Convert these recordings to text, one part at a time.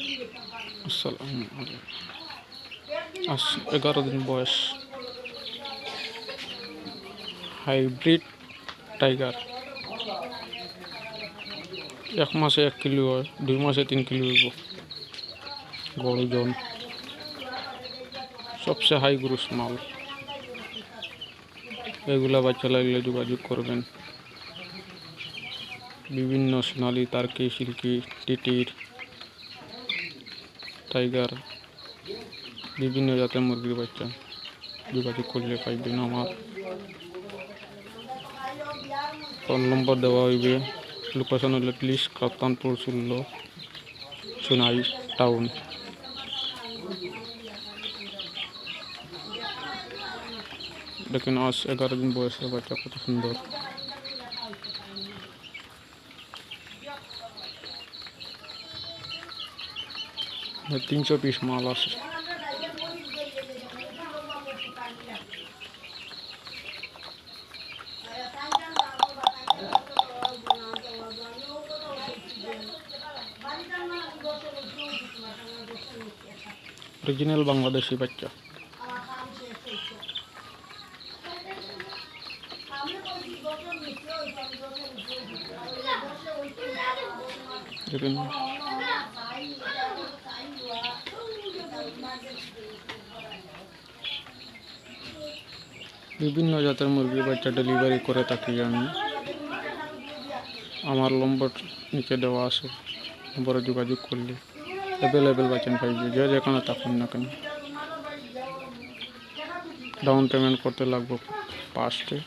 আসসালামু আলাইকুম। আজ 11 দিন বয়স, হাইব্রিড টাইগার। 1 মাসে 1 কিলো হয়, 2 মাসে 3 কিলো হইব। গড় ওজন সবচেয়ে হাই গ্রোস মাল। এগুলা বাচ্চা লাগলে যোগাযোগ করবেন। বিভিন্ন সোনালী, তার্কি, সিল্কি, টিটির, টাইগার, বিভিন্ন জাতের মুরগির বাচ্চা যোগাযোগ করলে পাইবেন। আমার ফোন নম্বর দেওয়া হইবে। লোকেশন হলে প্লিজ কাপ্তানপুর 16 সোনাই টাউন। দেখেন আজ 11 দিন বয়সের বাচ্চা কত সুন্দর। 300 পিস মাল আছে। অরিজিনাল বাংলাদেশি বাচ্চা। দেখেন বিভিন্ন জাতের মুরগির বাচ্চা ডেলিভারি করে থাকি আমি। আমার নম্বর নিচে দেওয়া আছে, নম্বরে যোগাযোগ করলে অ্যাভেলেবেল বাচ্চা পাইবে, যে যেখানে থাকুন না কেন। ডাউন পেমেন্ট করতে লাগবে 5টে।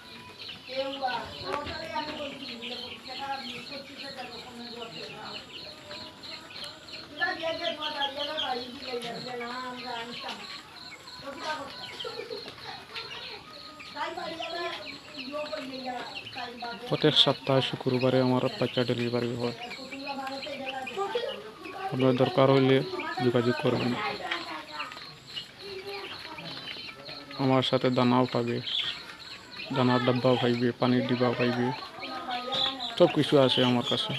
প্রত্যেক সপ্তাহে শুক্রবারে আমার বাচ্চা ডেলিভারি হয়। আপনার দরকার হলে যোগাযোগ করবেন। আমার সাথে দানাও পাবে, দানার ডাব্বাও পাইবে, পানির ডিব্বাও পাইবে, সব কিছু আছে আমার কাছে।